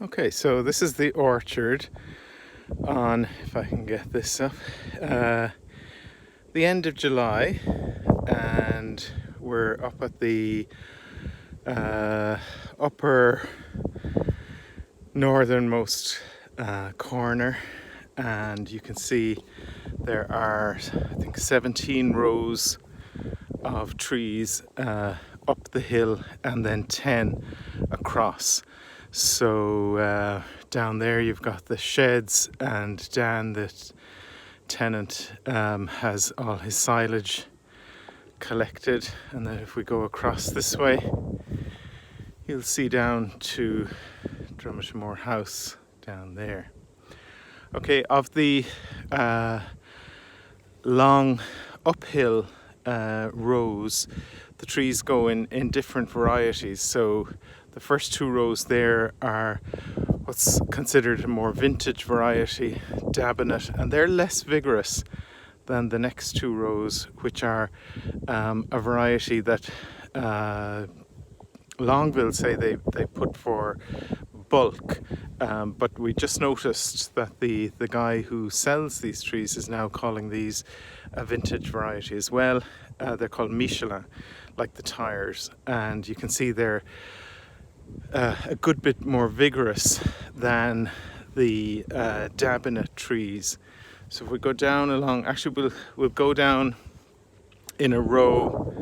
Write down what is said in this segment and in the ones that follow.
Okay, so this is the orchard on, if I can get this up, the end of July, and we're up at the upper northernmost corner, and you can see there are, I think, 17 rows of trees up the hill and then 10 across. So down there you've got the sheds, and Dan, the tenant, has all his silage collected. And then if we go across this way, you'll see down to Drumishmore House down there. Okay, of the long uphill rows, the trees go in different varieties. So the first two rows there are what's considered a more vintage variety, Dabinet, and they're less vigorous than the next two rows, which are a variety that Longville say they put for bulk, but we just noticed that the guy who sells these trees is now calling these a vintage variety as well. They're called Michelin, like the tires, and you can see they're a good bit more vigorous than the Dabinet trees. So if we go down along, actually we'll go down in a row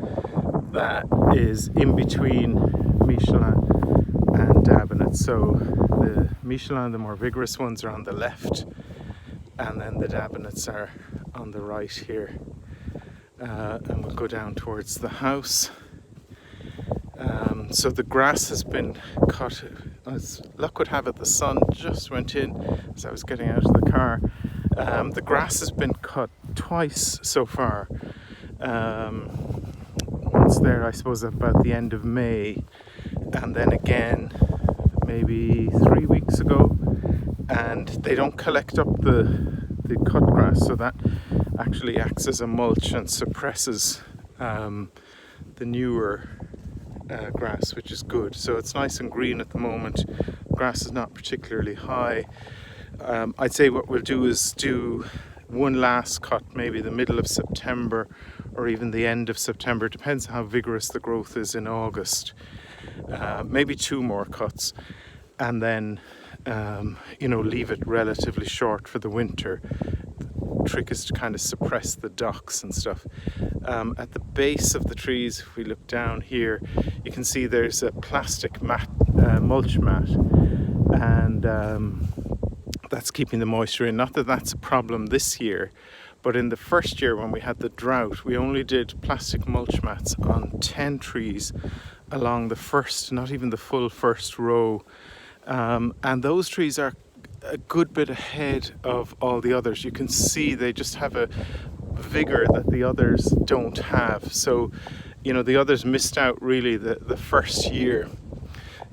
that is in between Michelin and Dabinet. So the Michelin, the more vigorous ones, are on the left, and then the Dabinets are on the right here. And we'll go down towards the house. So the grass has been cut. As luck would have it, the sun just went in as I was getting out of the car. The grass has been cut twice so far. Once there, I suppose, about the end of May, and then again maybe 3 weeks ago. And they don't collect up the cut grass, so that actually acts as a mulch and suppresses the newer grass, which is good. So it's nice and green at the moment. Grass is not particularly high. I'd say what we'll do is do one last cut, maybe the middle of September or even the end of September. Depends how vigorous the growth is in August. Maybe two more cuts, and then leave it relatively short for the winter. The trick is to kind of suppress the docks and stuff. At the base of the trees, if we look down here, you can see there's a plastic mat, mulch mat, and that's keeping the moisture in. Not that that's a problem this year, but in the first year when we had the drought, we only did plastic mulch mats on 10 trees along the first, not even the full first row. And those trees are a good bit ahead of all the others. You can see they just have a vigor that the others don't have. So, the others missed out really the first year.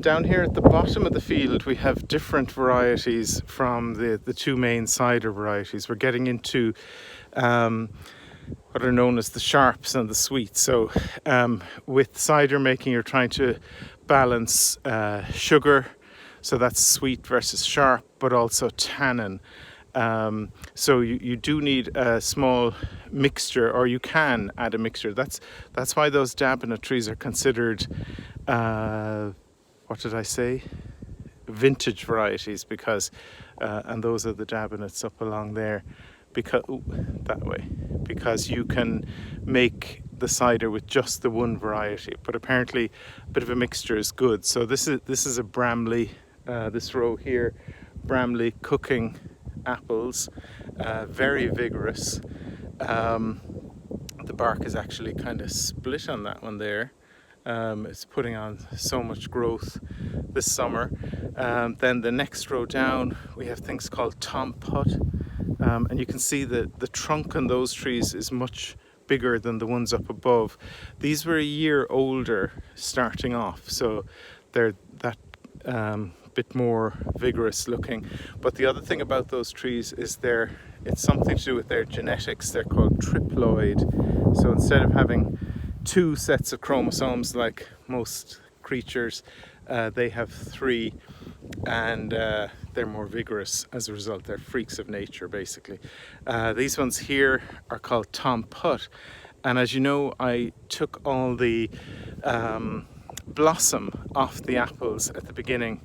Down here at the bottom of the field, we have different varieties from the two main cider varieties. We're getting into what are known as the sharps and the sweets. So with cider making, you're trying to balance sugar, so that's sweet versus sharp, but also tannin. So you do need a small mixture, or you can add a mixture. That's why those Dabinet trees are considered what did I say? Vintage varieties, because and those are the Dabinets up along there, because that way, because you can make the cider with just the one variety, but apparently a bit of a mixture is good. So this is a Bramley, this row here, Bramley cooking apples, very vigorous. The bark is actually kind of split on that one there. It's putting on so much growth this summer. Then the next row down, we have things called Tom Putt, and you can see that the trunk on those trees is much bigger than the ones up above. These were a year older starting off, so they're that bit more vigorous looking. But the other thing about those trees is it's something to do with their genetics. They're called triploid. So instead of having two sets of chromosomes like most creatures, They have 3, and they're more vigorous as a result. They're freaks of nature, basically. These ones here are called Tom Putt, and as you know, I took all the blossom off the apples at the beginning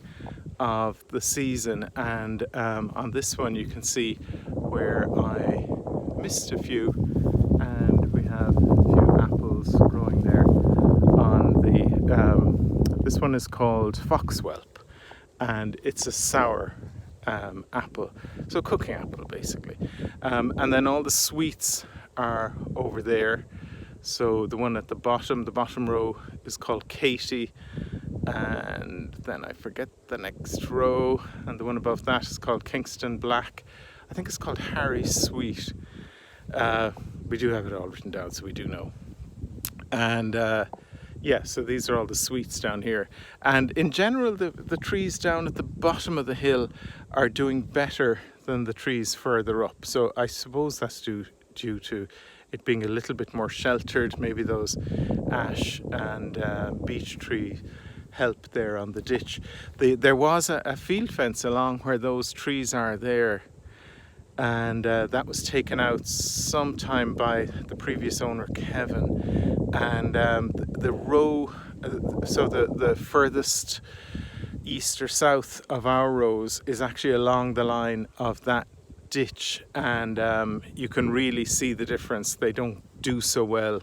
of the season, and on this one you can see where I missed a few, and we have a few apples growing there on the this one is called Foxwhelp, and it's a sour apple, so cooking apple basically. And then all the sweets are over there. So the one at the bottom row is called Katie, and then I forget the next row, and the one above that is called Kingston Black. I think it's called Harry Sweet. We do have it all written down, so we do know. And yeah, so these are all the sweets down here. And in general, the trees down at the bottom of the hill are doing better than the trees further up. So I suppose that's due to it being a little bit more sheltered. Maybe those ash and beech tree help there on the ditch. There was a field fence along where those trees are there, and that was taken out sometime by the previous owner, Kevin. And the row, so the furthest east or south of our rows is actually along the line of that ditch, and you can really see the difference. They don't do so well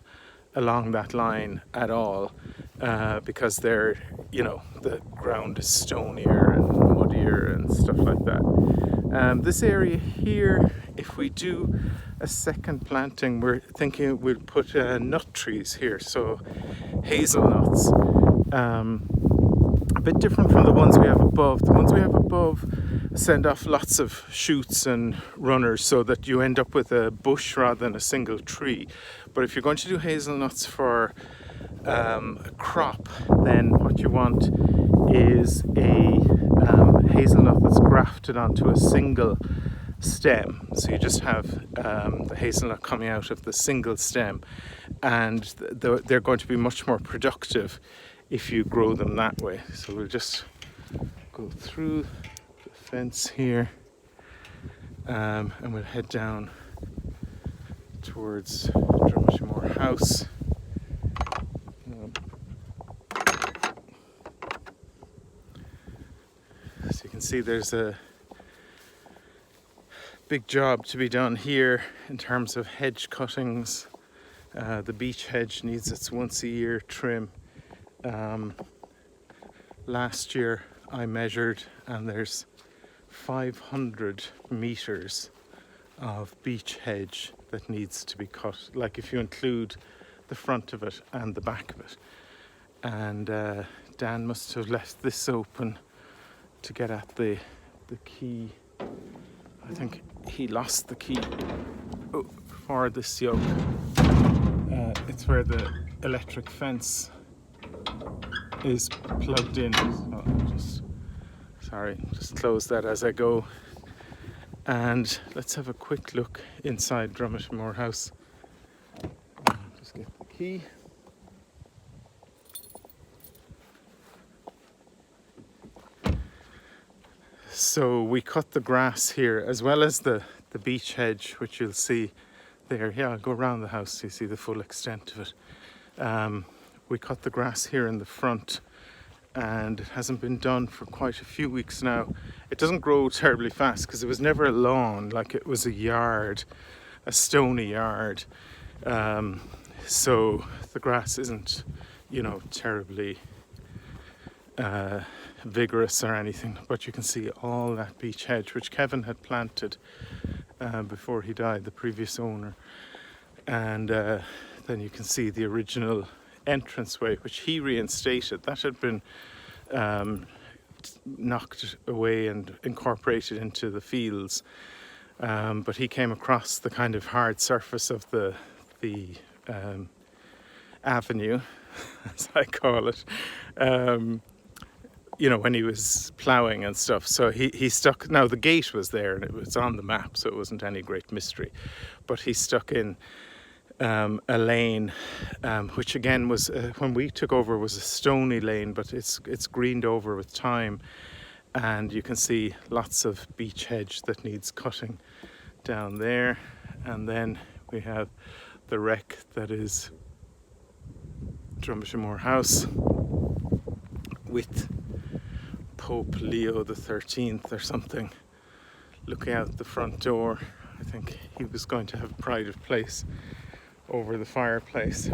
along that line at all, because they're, the ground is stonier and muddier and stuff like that. This area here, if we do a second planting, we're thinking we'll put nut trees here, so hazelnuts. A bit different from the ones we have above. The ones we have above send off lots of shoots and runners, so that you end up with a bush rather than a single tree. But if you're going to do hazelnuts for a crop, then what you want is a hazelnut that's grafted onto a single stem. So you just have the hazelnut coming out of the single stem, and they're going to be much more productive if you grow them that way. So we'll just go through the fence here, and we'll head down towards Drumishmore House. So you can see there's a big job to be done here in terms of hedge cuttings. The beech hedge needs its once a year trim. Last year I measured, and there's 500 meters of beech hedge that needs to be cut, like if you include the front of it and the back of it. And Dan must have left this open to get at the key. I think he lost the key for this yoke. It's where the electric fence is plugged in. So just close that as I go. And let's have a quick look inside Drumishmore House. Just get the key. So we cut the grass here, as well as the beech hedge, which you'll see there. Yeah, I'll go around the house so you see the full extent of it. We cut the grass here in the front, and it hasn't been done for quite a few weeks now. It doesn't grow terribly fast because it was never a lawn, like it was a yard, a stony yard. So the grass isn't, terribly vigorous or anything, but you can see all that beech hedge, which Kevin had planted before he died, the previous owner. And then you can see the original entranceway, which he reinstated. That had been knocked away and incorporated into the fields, but he came across the kind of hard surface of the avenue, as I call it, when he was ploughing and stuff. So he stuck, now the gate was there and it was on the map, so it wasn't any great mystery, but he stuck in a lane, which again was when we took over was a stony lane, but it's greened over with time, and you can see lots of beech hedge that needs cutting down there. And then we have the wreck that is Drumshanmore House with Pope Leo the 13th or something looking out the front door. I think he was going to have pride of place over the fireplace.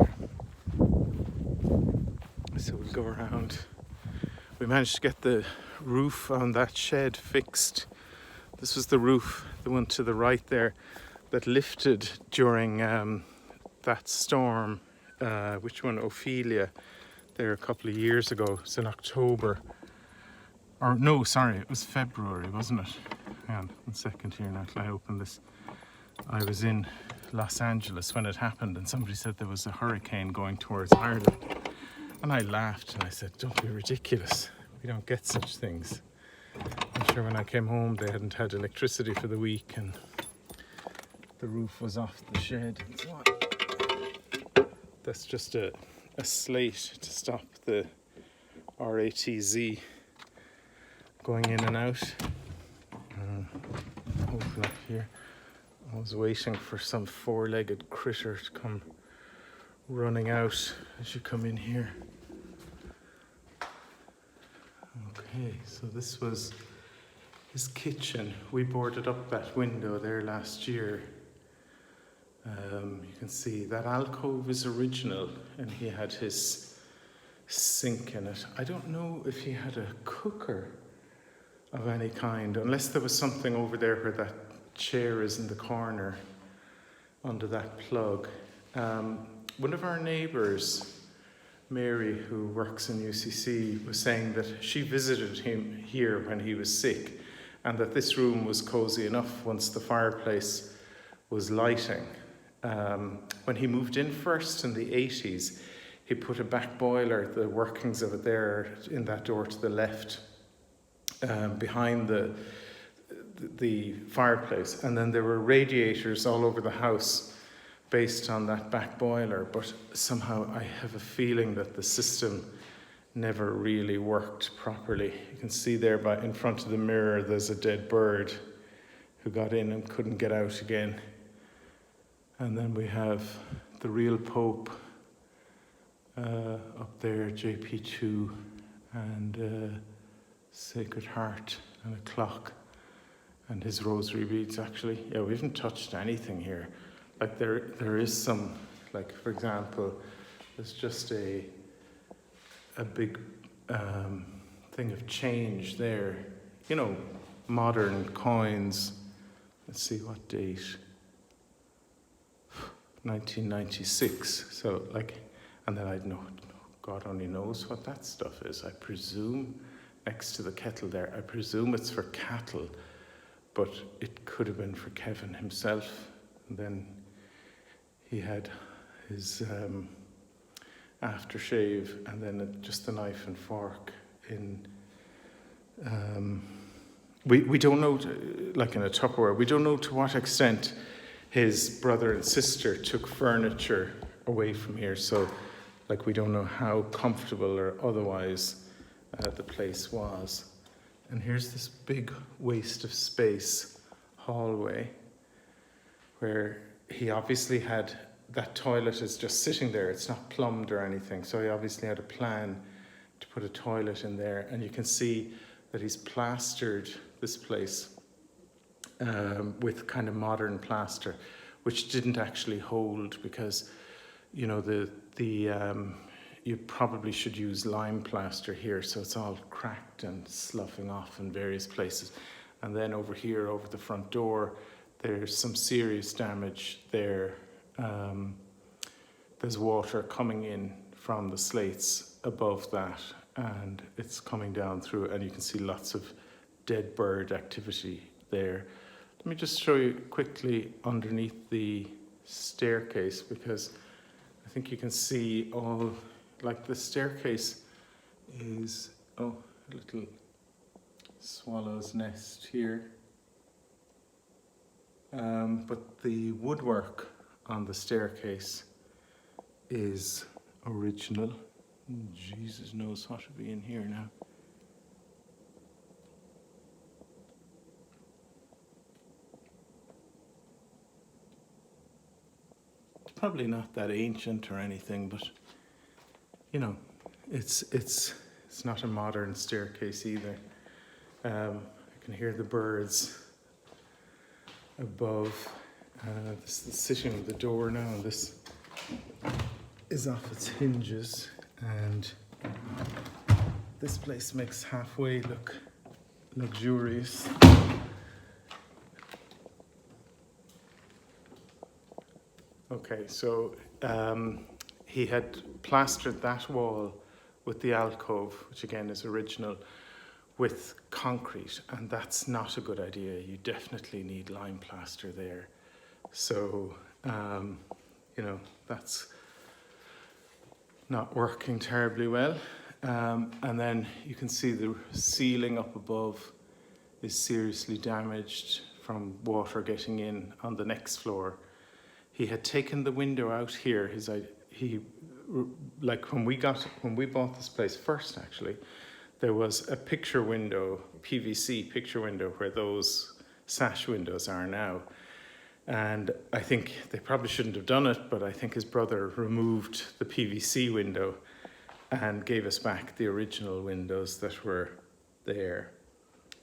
So we'll go around. We managed to get the roof on that shed fixed. This was the roof, the one to the right there, that lifted during that storm, which one, Ophelia, there a couple of years ago. It's in October. Or no, sorry, it was February, wasn't it? Hang on 1 second here now till I open this. I was in Los Angeles when it happened, and somebody said there was a hurricane going towards Ireland. And I laughed and I said, don't be ridiculous. We don't get such things. I'm sure when I came home they hadn't had electricity for the week and the roof was off the shed and so on. That's just a slate to stop the RATZ going in and out. Open up here. I was waiting for some four-legged critter to come running out as you come in here. Okay, so this was his kitchen. We boarded up that window there last year. You can see that alcove is original, and he had his sink in it. I don't know if he had a cooker of any kind, unless there was something over there where that chair is in the corner under that plug. One of our neighbours, Mary, who works in UCC, was saying that she visited him here when he was sick, and that this room was cosy enough once the fireplace was lighting. When he moved in first in the 80s, he put a back boiler, the workings of it there in that door to the left, behind the fireplace, and then there were radiators all over the house based on that back boiler, but somehow I have a feeling that the system never really worked properly. You can see there in front of the mirror there's a dead bird who got in and couldn't get out again. And then we have the real Pope up there, JP2, and Sacred Heart, and a clock, and his rosary beads actually. Yeah, we haven't touched anything here. Like there is some, like for example, there's just a big thing of change there. You know, modern coins. Let's see what date. 1996. So like, and then I'd know, God only knows what that stuff is. I presume next to the kettle there, I presume it's for cattle, but it could have been for Kevin himself. And then he had his aftershave, and then just the knife and fork in. We don't know, like in a Tupperware, we don't know to what extent his brother and sister took furniture away from here. So, like, we don't know how comfortable or otherwise the place was. And here's this big waste of space hallway where he obviously had, that toilet is just sitting there. It's not plumbed or anything. So he obviously had a plan to put a toilet in there. And you can see that he's plastered this place with kind of modern plaster, which didn't actually hold because, you know, you probably should use lime plaster here, so it's all cracked and sloughing off in various places. And then over here, over the front door, there's some serious damage there. There's water coming in from the slates above that, and it's coming down through, and you can see lots of dead bird activity there. Let me just show you quickly underneath the staircase, because I think you can see all, like the staircase is, oh, a little swallow's nest here. But the woodwork on the staircase is original. Jesus knows what to be in here now. Probably not that ancient or anything, but you know, it's not a modern staircase either. I can hear the birds above. This is sitting at the door now, and this is off its hinges, and this place makes halfway look luxurious. Okay, so he had plastered that wall with the alcove, which again is original, with concrete, and that's not a good idea. You definitely need lime plaster there. So, you know, that's not working terribly well. And then you can see the ceiling up above is seriously damaged from water getting in on the next floor. He had taken the window out here. Like when we bought this place first, actually, there was a picture window, PVC picture window, where those sash windows are now. And I think they probably shouldn't have done it, but I think his brother removed the PVC window and gave us back the original windows that were there.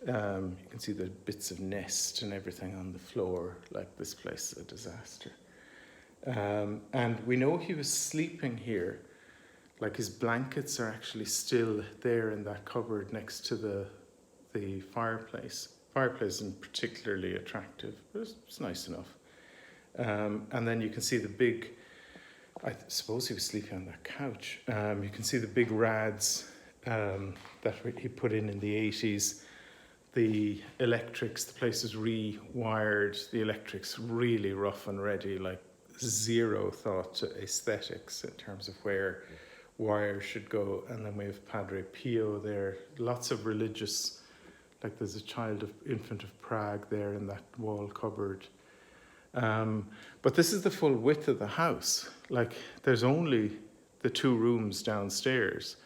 You can see the bits of nest and everything on the floor. Like, this place is a disaster. And we know he was sleeping here. Like, his blankets are actually still there in that cupboard next to the fireplace. Fireplace isn't particularly attractive, but it's nice enough. And then you can see the big, I suppose he was sleeping on that couch. You can see the big rads that he put in the 80s. The electrics, the place is rewired. The electrics really rough and ready, like zero thought to aesthetics in terms of where wires should go. And then we have Padre Pio there. Lots of religious, like there's a infant of Prague there in that wall cupboard. But this is the full width of the house. Like, there's only the 2 rooms downstairs.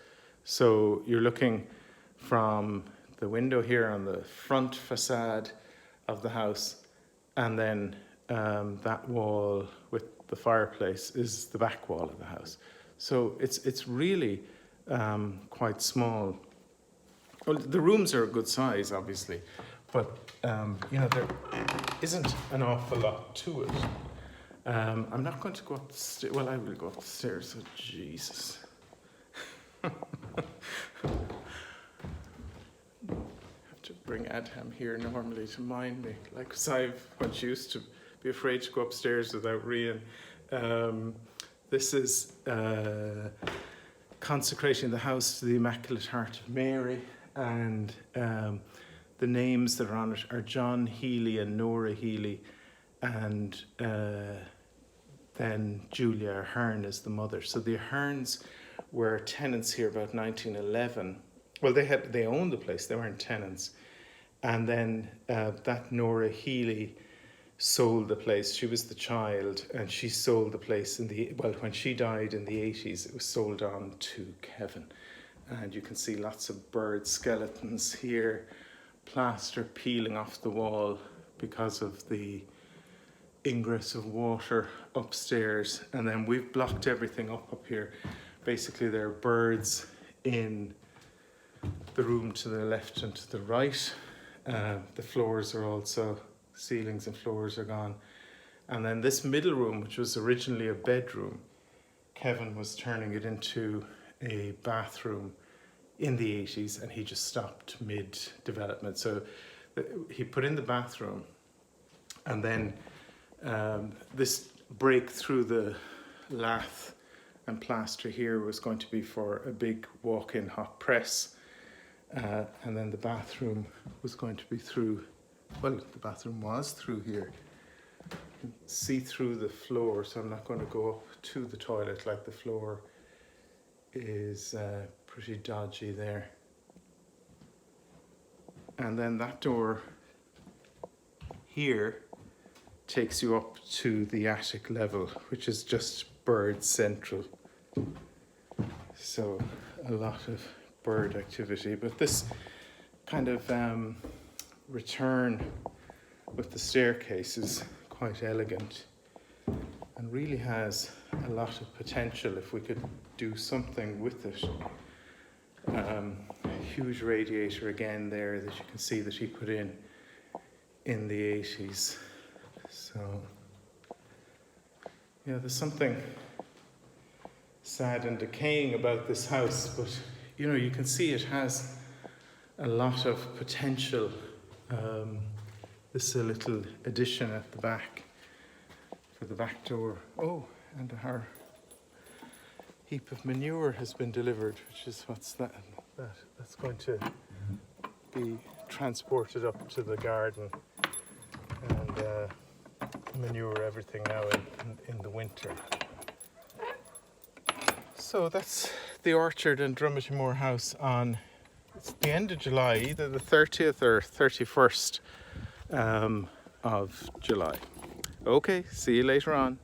So you're looking from the window here on the front facade of the house, and then that wall with the fireplace is the back wall of the house. So it's really quite small. Well, the rooms are a good size, obviously, but you know, there isn't an awful lot to it. I'm not going to go up the stairs. Well, I will go up the stairs. Oh, Jesus. To bring Adham here normally to mind me. Like, cause I've once used to be afraid to go upstairs without Rian. This is consecrating the house to the Immaculate Heart of Mary, and the names that are on it are John Healy and Nora Healy, and then Julia Ahern is the mother. So the Aherns were tenants here about 1911. Well, they owned the place, they weren't tenants. And then that Nora Healy sold the place. She was the child, and she sold the place when she died in the 80s, it was sold on to Kevin. And you can see lots of bird skeletons here, plaster peeling off the wall because of the ingress of water upstairs. And then we've blocked everything up here. Basically, there are birds in the room to the left and to the right. The floors are also, ceilings and floors are gone. And then this middle room, which was originally a bedroom, Kevin was turning it into a bathroom in the 80s, and he just stopped mid-development. So he put in the bathroom, and then this break through the lath and plaster here was going to be for a big walk-in hot press. And then the bathroom was going to be through, well, the bathroom was through here. You can see through the floor, so I'm not going to go up to the toilet, like the floor is pretty dodgy there. And then that door here takes you up to the attic level, which is just bird central. So a lot of bird activity, but this kind of return with the staircase is quite elegant and really has a lot of potential if we could do something with it. Huge radiator again there that you can see that he put in the 80s. So yeah, there's something sad and decaying about this house, but you know, you can see it has a lot of potential. This is a little addition at the back for the back door. Oh, and our heap of manure has been delivered, which is what's that? That's going to be transported up to the garden and manure everything now in the winter. So that's the orchard in Drummatymore House on, it's the end of July, either the 30th or 31st of July. Okay, see you later on.